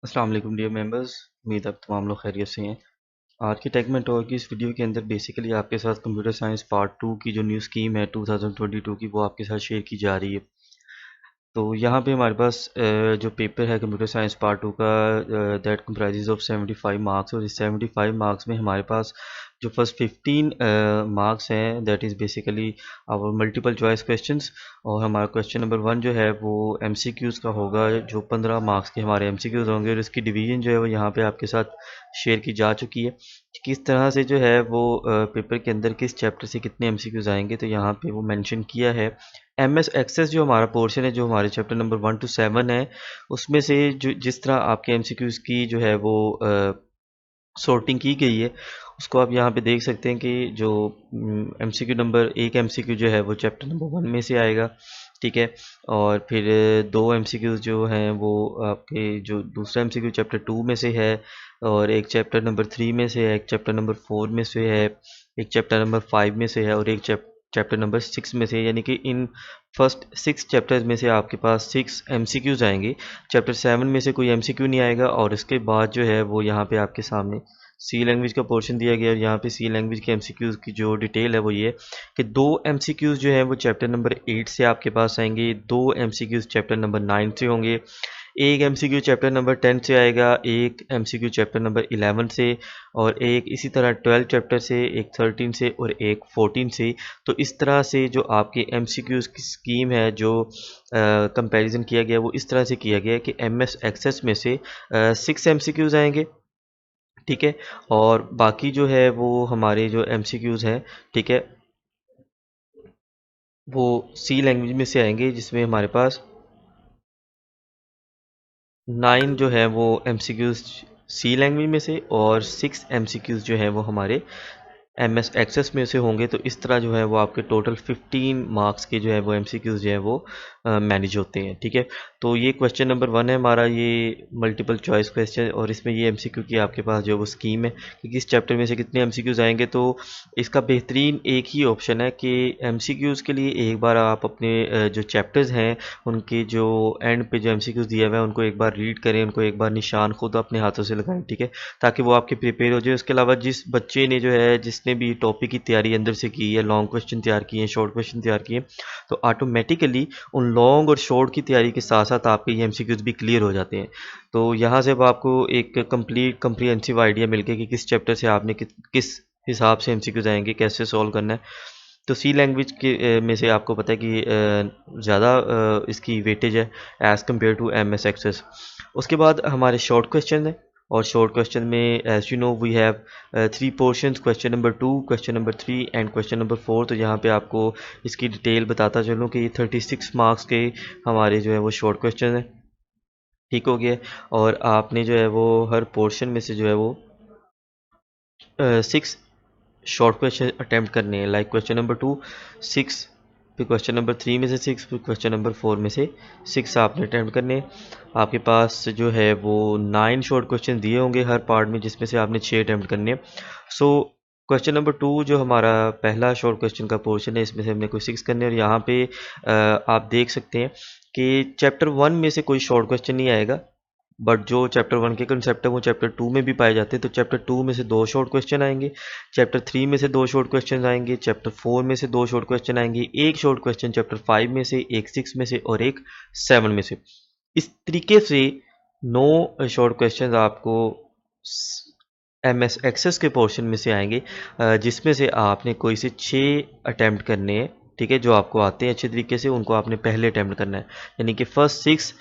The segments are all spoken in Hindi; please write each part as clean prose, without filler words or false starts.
अस्सलाम वालेकुम डियर मेंबर्स। उम्मीद है आप तमाम लोग खैरियत से हैं। आज की टेक में टॉक की इस वीडियो के अंदर बेसिकली आपके साथ कंप्यूटर साइंस पार्ट 2 की जो न्यू स्कीम है 2022 की वो आपके साथ शेयर की जा रही है। तो यहाँ पे हमारे पास जो पेपर है कंप्यूटर साइंस पार्ट 2 का दैट कंप्राइजेज ऑफ 75 मार्क्स, और इस 75 मार्क्स में हमारे पास जो फर्स्ट 15 मार्क्स हैं that is basically our multiple choice questions, और हमारा क्वेश्चन नंबर 1 जो है वो एमसीक्यूज़ का होगा, जो 15 मार्क्स के हमारे एमसीक्यूज़ होंगे, और इसकी डिवीजन जो है वो यहाँ पे आपके साथ शेयर की जा चुकी है। किस तरह से जो है वो पेपर के अंदर किस चैप्टर से कितने एमसीक्यूज़ आएंगे, तो यहाँ पे वो मेंशन किया है। एमएस एक्सेस जो हमारा पोर्शन है, जो हमारे चैप्टर नंबर 1 to 7 है, उसमें से जो जिस तरह आपके एमसीक्यूज़ की जो है वो सॉर्टिंग की गई है, उसको आप यहाँ पे देख सकते हैं कि जो एमसीक्यू नंबर एक एमसीक्यू जो है वो चैप्टर नंबर 1 में से आएगा, ठीक है। और फिर दो एमसीक्यूज़ जो हैं वो आपके जो दूसरा एमसीक्यू चैप्टर 2 में से है, और एक चैप्टर नंबर 3 में से है, एक चैप्टर नंबर 4 में से है, एक चैप्टर नंबर 5 में से है, और एक चैप्टर नंबर 6 में से, यानी कि इन फर्स्ट 6 चैप्टर्स में से आपके पास 6 एमसीक्यूज़ आएंगे। चैप्टर 7 में से कोई एमसीक्यू नहीं आएगा, और इसके बाद जो है वो यहाँ पे आपके सामने सी लैंग्वेज का पोर्शन दिया गया है। और यहाँ पे सी लैंग्वेज के एमसीक्यूज़ की जो डिटेल है वो ये कि दो एमसीक्यूज़ जो है वो चैप्टर नंबर 8 से आपके पास आएंगे, दो एमसीक्यूज़ चैप्टर नंबर 9 से होंगे, एक एमसीक्यू चैप्टर नंबर 10 से आएगा, एक एमसीक्यू चैप्टर नंबर 11 से, और एक इसी तरह 12 चैप्टर से, एक 13 से, और एक 14 से। तो इस तरह से जो आपके एमसीक्यूज़ की स्कीम है, जो कंपैरिजन किया गया वो इस तरह से किया गया है कि एमएस एक्सेस में से 6 एमसीक्यूज़ आएंगे, ठीक है। और बाकी जो है वो हमारे जो एमसीक्यूज़ हैं, ठीक है, वो सी लैंग्वेज में से आएंगे, जिसमें हमारे पास 9 जो है वो एमसीक्यूज़ सी लैंग्वेज में से, और 6 एमसीक्यूज़ जो है वो हमारे एमएस एक्सेस में से होंगे। तो इस तरह जो है वो आपके टोटल 15 मार्क्स के जो है वो एमसीक्यूज़ जो है वो मैनेज होते हैं, ठीक है। तो ये क्वेश्चन नंबर 1 है हमारा, ये मल्टीपल चॉइस क्वेश्चन, और इसमें ये एमसीक्यू की आपके पास जो वो स्कीम है कि किस चैप्टर में से कितने एमसीक्यूज़ आएंगे। तो इसका बेहतरीन एक ही ऑप्शन है कि एमसीक्यूज़ के लिए एक बार आप अपने जो चैप्टर्स हैं उनके जो एंड पे जो एमसीक्यूज़ दिया हुआ है उनको एक बार रीड करें, उनको एक बार निशान खुद अपने हाथों से लगाएं, ठीक है, ताकि वो आपके प्रिपेयर हो जाए। उसके अलावा जिस बच्चे ने जो है जिसने भी टॉपिक की तैयारी अंदर से की है, लॉन्ग क्वेश्चन तैयार किए हैं, शॉर्ट क्वेश्चन तैयार किए, तो ऑटोमेटिकली उन लॉन्ग और शॉर्ट की तैयारी के साथ साथ आपके ये एमसीक्यूज़ भी क्लियर हो जाते हैं। तो यहाँ से अब आपको एक कंप्लीट कम्प्रीहेंसिव आइडिया मिल गया कि किस चैप्टर से आपने किस हिसाब से एमसीक्यूज़ आएंगे, कैसे सॉल्व करना है। तो सी लैंग्वेज के में से आपको पता है कि ज़्यादा इसकी वेटेज है as compare to MS Access. उसके बाद हमारे शॉर्ट क्वेश्चन हैं, और शॉर्ट क्वेश्चन में as you know we have 3 portions, question number 2, question number 3 and question number 4। तो यहाँ पे आपको इसकी डिटेल बताता चलूँ कि ये 36 मार्क्स के हमारे जो है वो शॉर्ट क्वेश्चन हैं, ठीक हो गया। और आपने जो है वो हर पोर्शन में से जो है वो 6 शॉर्ट क्वेश्चन अटैम्प्ट करने हैं, लाइक क्वेश्चन नंबर 2 6, फिर क्वेश्चन नंबर 3 में से 6, फिर क्वेश्चन नंबर 4 में से 6 आपने अटैम्प्ट करने हैं। आपके पास जो है वो 9 शॉर्ट क्वेश्चन दिए होंगे हर पार्ट में, जिसमें से आपने 6 अटैम्प्ट करने हैं। सो क्वेश्चन नंबर 2 जो हमारा पहला शॉर्ट क्वेश्चन का पोर्शन है, इसमें से हमने कोई 6 करने हैं। और यहाँ पे आप देख सकते हैं कि चैप्टर 1 में से कोई शॉर्ट क्वेश्चन नहीं आएगा, बट जो चैप्टर 1 के कंसेप्ट है वो चैप्टर 2 में भी पाए जाते हैं। तो चैप्टर 2 में से 2 शॉर्ट क्वेश्चन आएंगे, चैप्टर 3 में से 2 शॉर्ट क्वेश्चन आएंगे, चैप्टर 4 में से 2 शॉर्ट क्वेश्चन आएंगे, एक शॉर्ट क्वेश्चन चैप्टर 5 में से, एक 6 में से, और एक 7 में से। इस तरीके से 9 शॉर्ट क्वेश्चन आपको एमएस एक्सेस के पोर्शन में से आएंगे, जिसमें से आपने कोई से 6 अटैम्प्ट करने हैं, ठीक है, जो आपको आते हैं अच्छे तरीके से, उनको आपने पहले अटैम्प्ट करना है। यानी कि फर्स्ट 6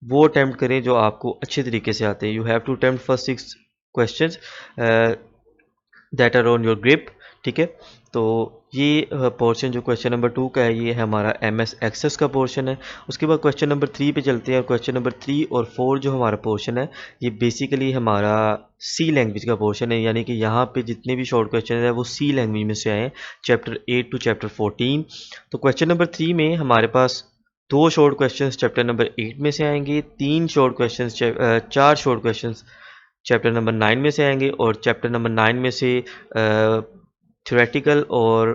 वो अटैम्प्ट करें जो आपको अच्छे तरीके से आते हैं। You have to attempt first 6 questions that are on your grip, ठीक है। तो ये पोर्शन जो क्वेश्चन नंबर 2 का है, ये है हमारा एमएस एक्सेस का पोर्शन है। उसके बाद क्वेश्चन नंबर 3 पे चलते हैं, और क्वेश्चन नंबर 3 और 4 जो हमारा पोर्शन है, ये बेसिकली हमारा सी लैंग्वेज का पोर्शन है। यानी कि यहाँ पे जितने भी शॉर्ट क्वेश्चन है वो सी लैंग्वेज में से आए, चैप्टर 8 टू चैप्टर 14। तो क्वेश्चन नंबर 3 में हमारे पास 2 शॉर्ट क्वेश्चंस चैप्टर नंबर 8 में से आएंगे, 3 short questions 4 short questions chapter number 9 में से आएंगे, और चैप्टर नंबर 9 में से थ्योरेटिकल और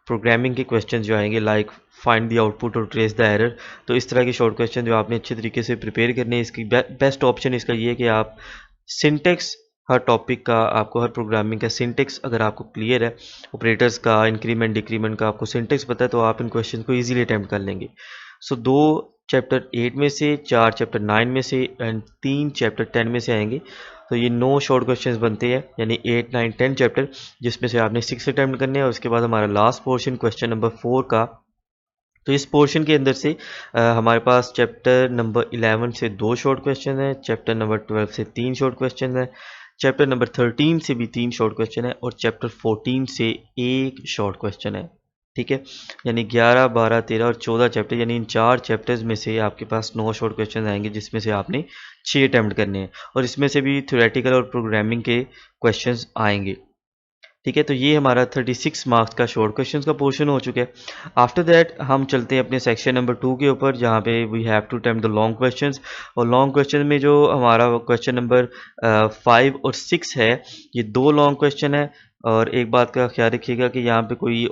प्रोग्रामिंग के क्वेश्चन जो आएंगे लाइक फाइंड द आउटपुट और ट्रेस द एरर। तो इस तरह के शॉर्ट क्वेश्चन जो आपने अच्छे तरीके से प्रिपेयर करने हैं, इसकी बेस्ट ऑप्शन इसका ये है कि आप सिंटेक्स, हर टॉपिक का आपको, हर प्रोग्रामिंग का सिंटेक्स अगर आपको क्लियर है, ऑपरेटर्स का, इंक्रीमेंट डिक्रीमेंट का आपको सिंटेक्स पता है, तो आप इन क्वेश्चन को ईजिली अटैम्प्ट कर लेंगे। सो 2 चैप्टर 8 में से, 4 चैप्टर 9 में से एंड 3 चैप्टर 10 में से आएंगे। तो ये 9 शॉर्ट क्वेश्चंस बनते हैं, यानी 8, 9, 10 चैप्टर, जिसमें से आपने 6 अटैम्प्ट करने हैं। और उसके बाद हमारा लास्ट पोर्शन क्वेश्चन नंबर 4 का। तो इस पोर्शन के अंदर से हमारे पास चैप्टर नंबर 11 से 2 शॉर्ट क्वेश्चन है, चैप्टर नंबर 12 से 3 शॉर्ट क्वेश्चन है, चैप्टर नंबर 13 से भी 3 शॉर्ट क्वेश्चन है, और चैप्टर 14 से 1 शॉर्ट क्वेश्चन है। ठीक है, यानी 11, 12, 13 और 14 चैप्टर, यानी इन 4 चैप्टर्स में से आपके पास 9 शॉर्ट क्वेश्चन आएंगे, जिसमें से आपने 6 अटैम्प्ट करने हैं, और इसमें से भी थ्योरेटिकल और प्रोग्रामिंग के क्वेश्चंस आएंगे। ठीक है, तो ये हमारा 36 मार्क्स का शॉर्ट क्वेश्चंस का पोर्शन हो चुका है। आफ्टर दैट हम चलते हैं अपने सेक्शन नंबर 2 के ऊपर, जहाँ पे we have to attempt the long questions. और लॉन्ग क्वेश्चन में जो हमारा क्वेश्चन नंबर 5 और 6 है, ये 2 लॉन्ग क्वेश्चन है। और एक बात का ख्याल रखिएगा कि यहाँ पे कोई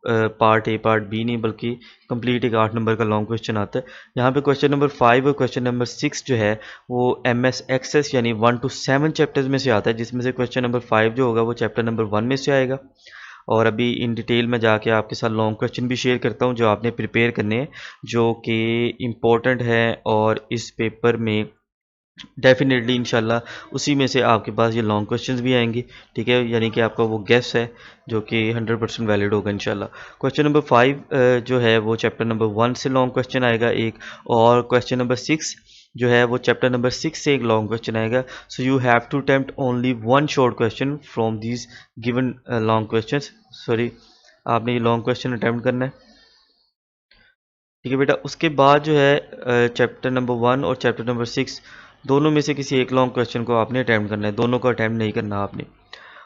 पार्ट ए पार्ट बी नहीं, बल्कि कंप्लीट एक 8 नंबर का लॉन्ग क्वेश्चन आता है। यहाँ पे क्वेश्चन नंबर 5 और क्वेश्चन नंबर 6 जो है वो MS एक्सेस यानी 1 to 7 चैप्टर्स में से आता है, जिसमें से क्वेश्चन नंबर 5 जो होगा वो चैप्टर नंबर 1 में से आएगा। और अभी इन डिटेल में जाके आपके साथ लॉन्ग क्वेश्चन भी शेयर करता हूँ जो आपने प्रिपेयर करने हैं, जो कि इम्पोर्टेंट है, और इस पेपर में डेफिनेटली इंशाल्लाह उसी में से आपके पास ये लॉन्ग क्वेश्चंस भी आएंगे। ठीक है, यानी कि आपका वो गेस है जो कि 100% वैलिड होगा इंशाल्लाह। क्वेश्चन नंबर 5 जो है वो चैप्टर नंबर 1 से लॉन्ग क्वेश्चन आएगा एक, और क्वेश्चन नंबर 6 जो है वो चैप्टर नंबर 6 से एक लॉन्ग क्वेश्चन आएगा। So you have to attempt only 1 short question from these given long question. Sorry, आपने ये लॉन्ग क्वेश्चन अटेम्प्ट करना है। ठीक है बेटा, उसके बाद जो है चैप्टर नंबर 1 और चैप्टर नंबर 6 दोनों में से किसी एक लॉन्ग क्वेश्चन को आपने अटैम्प्ट करना है, दोनों को अटैम्प्ट नहीं करना आपने।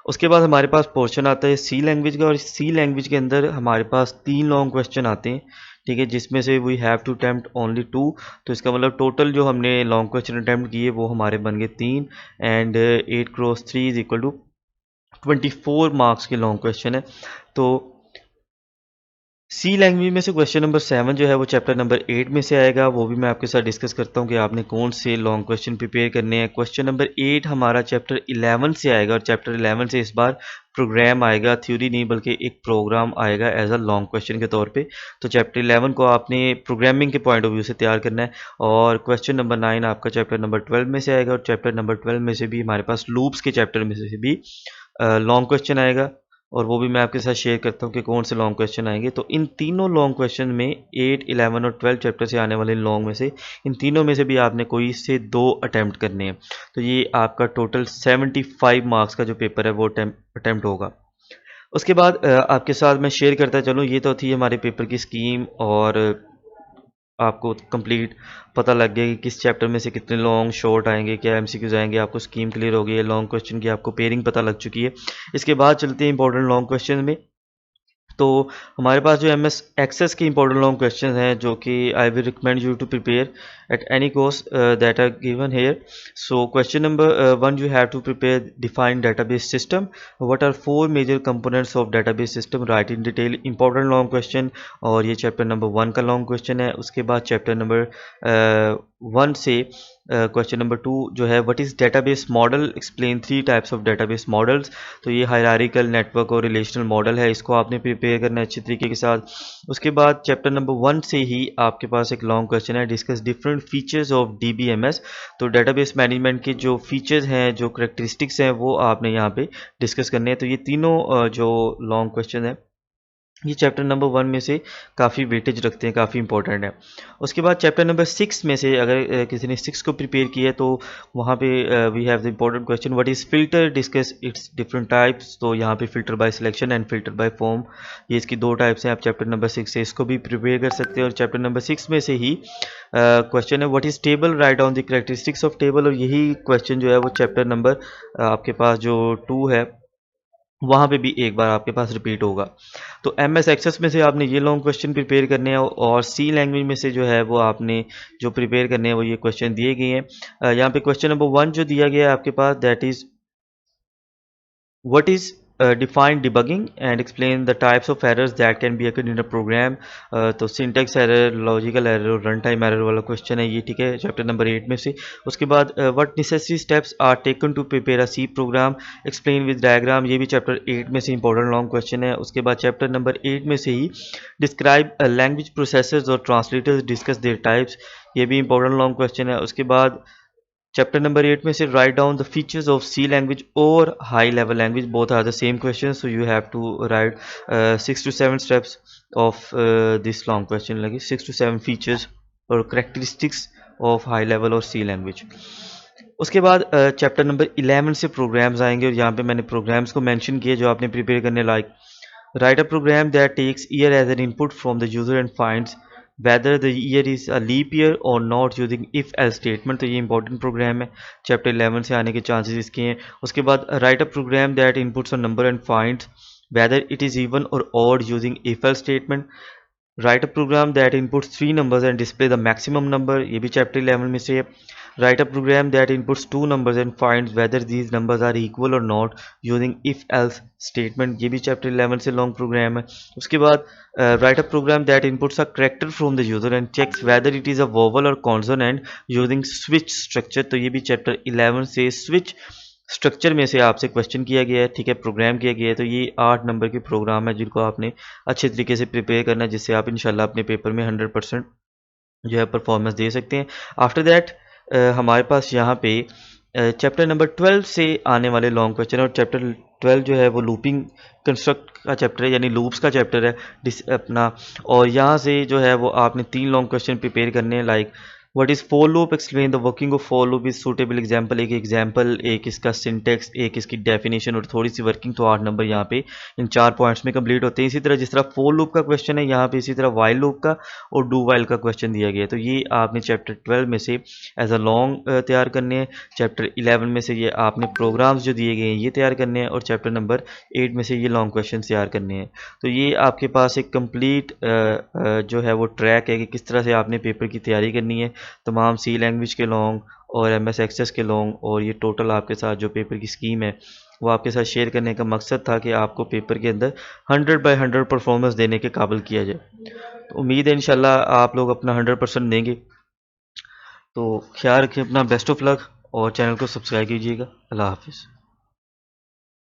उसके बाद हमारे पास पोर्शन आता है सी लैंग्वेज का, और सी लैंग्वेज के अंदर हमारे पास 3 लॉन्ग क्वेश्चन आते हैं। ठीक है, जिसमें से we have to attempt only 2। तो इसका मतलब टोटल जो हमने लॉन्ग क्वेश्चन अटैम्प्ट किए वो हमारे बन गए 3, and 8 cross 3 is equal to 24 marks के लॉन्ग क्वेश्चन है। तो सी लैंग्वेज में से क्वेश्चन नंबर 7 जो है वो चैप्टर नंबर 8 में से आएगा, वो भी मैं आपके साथ डिस्कस करता हूँ कि आपने कौन से लॉन्ग क्वेश्चन प्रिपेयर करने हैं। क्वेश्चन नंबर 8 हमारा चैप्टर 11 से आएगा, और चैप्टर 11 से इस बार प्रोग्राम आएगा, थ्योरी नहीं बल्कि एक प्रोग्राम आएगा एज अ लॉन्ग क्वेश्चन के तौर पे। तो चैप्टर 11 को आपने प्रोग्रामिंग के पॉइंट ऑफ व्यू से तैयार करना है। और क्वेश्चन नंबर 9 आपका चैप्टर नंबर 12 में से आएगा, और चैप्टर नंबर 12 में से भी हमारे पास लूप्स के चैप्टर में से भी लॉन्ग क्वेश्चन आएगा, और वो भी मैं आपके साथ शेयर करता हूँ कि कौन से लॉन्ग क्वेश्चन आएंगे। तो इन तीनों लॉन्ग क्वेश्चन में 8, 11 और 12 चैप्टर से आने वाले लॉन्ग में से इन तीनों में से भी आपने कोई से 2 अटैम्प्ट करने हैं। तो ये आपका टोटल 75 मार्क्स का जो पेपर है वो अटैम्प्ट होगा। उसके बाद आपके साथ मैं शेयर करता चलूँ, ये तो थी हमारे पेपर की स्कीम, और आपको कंप्लीट पता लग गया कि किस चैप्टर में से कितने लॉन्ग शॉर्ट आएंगे, क्या एमसीक्यूज आएंगे, आपको स्कीम क्लियर हो गई है, लॉन्ग क्वेश्चन की आपको पेयरिंग पता लग चुकी है। इसके बाद चलते हैं इंपॉर्टेंट लॉन्ग क्वेश्चन में। तो हमारे पास जो MS एक्सेस के इंपॉर्टेंट लॉन्ग क्वेश्चन हैं, जो कि I will recommend you to prepare at any course that are given here. So question number 1 you have to prepare define database system, what are 4 major components of database system, write in detail, important long question, और ये चैप्टर नंबर 1 का लॉन्ग क्वेश्चन है। उसके बाद चैप्टर नंबर 1 से क्वेश्चन नंबर 2 जो है what is database model, explain 3 types of database models. तो ये हायरार्किकल, नेटवर्क और रिलेशनल मॉडल है, इसको आपने प्रिपेयर करना है अच्छी तरीके के साथ। उसके बाद चैप्टर नंबर 1 से ही आपके पास एक लॉन्ग क्वेश्चन है, discuss different features of DBMS। तो डेटाबेस मैनेजमेंट के जो फीचर्स हैं, जो करेक्टरिस्टिक्स हैं, वो आपने यहाँ पे डिस्कस करने हैं। तो ये तीनों जो लॉन्ग क्वेश्चन है ये चैप्टर नंबर 1 में से काफ़ी वेटेज रखते हैं, काफ़ी इंपॉर्टेंट है। उसके बाद चैप्टर नंबर 6 में से अगर किसी ने 6 को प्रिपेयर किया है तो वहाँ पे we have the important question what is filter, discuss its different types. तो यहाँ पे filter by selection and filter by form, ये इसकी 2 टाइप्स हैं। आप चैप्टर नंबर 6 से इसको भी प्रिपेयर कर सकते हैं। और चैप्टर नंबर 6 में से ही क्वेश्चन है what is table, right down the characteristics of table. और यही क्वेश्चन जो है वो चैप्टर नंबर आपके पास जो 2 है वहाँ पे भी एक बार आपके पास रिपीट होगा। तो MS एक्सेस में से आपने ये लॉन्ग क्वेश्चन प्रिपेयर करने हैं, और सी लैंग्वेज में से जो है वो आपने जो प्रिपेयर करने हैं वो ये क्वेश्चन दिए गए हैं। यहाँ पे क्वेश्चन नंबर 1 जो दिया गया है आपके पास, that is what is define debugging and explain the types of errors that can be occurred in a program. तो सिंटेक्स एरर, लॉजिकल एरर और रन टाइम एरर वाला क्वेश्चन है ये, ठीक है, चैप्टर नंबर 8 में से। उसके बाद what necessary steps are taken to prepare a C program, explain with diagram, ये भी चैप्टर 8 में से इंपॉर्टेंट लॉन्ग क्वेश्चन है। उसके बाद चैप्टर नंबर 8 में से ही डिस्क्राइब लैंग्वेज प्रोसेसर्स और ट्रांसलेटर्स, डिस्कस देयर टाइप्स, ये भी इंपॉर्टेंट लॉन्ग क्वेश्चन है। उसके बाद चैप्टर नंबर 8 में से write down the features of C language और high level language, both are the same question, so you have to write 6 to 7 steps of this long question, लगे 6 to 7 फीचर्स और करेक्टरिस्टिक्स ऑफ हाई लेवल और सी लैंग्वेज। उसके बाद चैप्टर नंबर 11 से प्रोग्राम्स आएंगे और यहाँ पे मैंने प्रोग्राम्स को मेंशन किया जो आपने प्रिपेयर करने, like write a program that takes year as an input from the user and finds whether the year is a leap year or not using if else statement। तो ये इंपॉर्टेंट प्रोग्राम है, चैप्टर 11 से आने के चांसेस इसके हैं। उसके बाद write a program that inputs a number and finds whether it is even or odd using if else statement। Write a program that inputs 3 numbers and display the maximum number, ये भी चैप्टर 11 में से है। Write a program that inputs 2 numbers and finds whether these numbers are equal और not using if else statement, ये भी चैप्टर 11 से लॉन्ग प्रोग्राम है। उसके बाद write a program that inputs a character from the user and checks whether it is a vowel और कॉन्सोनेंट यूजिंग स्विच स्ट्रक्चर, तो ये भी चैप्टर 11 से स्विच स्ट्रक्चर में से आपसे क्वेश्चन किया गया है, ठीक है, प्रोग्राम किया गया है। तो ये 8 नंबर के प्रोग्राम है जिनको आपने अच्छे तरीके से प्रिपेयर करना है, जिससे आप इंशाल्लाह अपने पेपर में 100% जो है परफॉर्मेंस दे सकते हैं। आफ्टर दैट हमारे पास यहाँ पे चैप्टर नंबर 12 से आने वाले लॉन्ग क्वेश्चन, और चैप्टर 12 जो है वो लूपिंग कंस्ट्रक्ट का चैप्टर है, यानी लूप्स का चैप्टर है अपना। और यहाँ से जो है वो आपने 3 लॉन्ग क्वेश्चन प्रिपेयर करने हैं, like what is for loop, explain the working of for loop, is suitable example, एक एग्जाम्पल, एक इसका सिंटेक्स, एक इसकी डेफिनेशन और थोड़ी सी वर्किंग। तो 8 नंबर यहाँ पे इन 4 पॉइंट्स में कंप्लीट होते हैं। इसी तरह जिस तरह फॉर लूप का क्वेश्चन है यहाँ पे, इसी तरह वाइल लूप का और डू वाइल का क्वेश्चन दिया गया है। तो ये आपने चैप्टर 12 में से एज अ लॉन्ग तैयार करने हैं, चैप्टर 11 में से ये आपने प्रोग्राम्स जो दिए गए हैं ये तैयार करने हैं, और चैप्टर नंबर 8 में से ये लॉन्ग क्वेश्चन तैयार करने हैं। तो ये आपके पास एक कंप्लीट जो है वो ट्रैक है कि किस तरह से आपने पेपर की तैयारी करनी है, तमाम सी लैंग्वेज के लॉन्ग और MS एक्सेस के लॉन्ग, और ये टोटल आपके साथ जो पेपर की स्कीम है वो आपके साथ शेयर करने का मकसद था कि आपको पेपर के अंदर 100/100 परफॉर्मेंस देने के काबिल किया जाए। तो उम्मीद है इंशाल्लाह आप लोग अपना 100% देंगे। तो ख्याल रखिए अपना, बेस्ट ऑफ लक, और चैनल को सब्सक्राइब कीजिएगा। अल्लाह हाफिज़।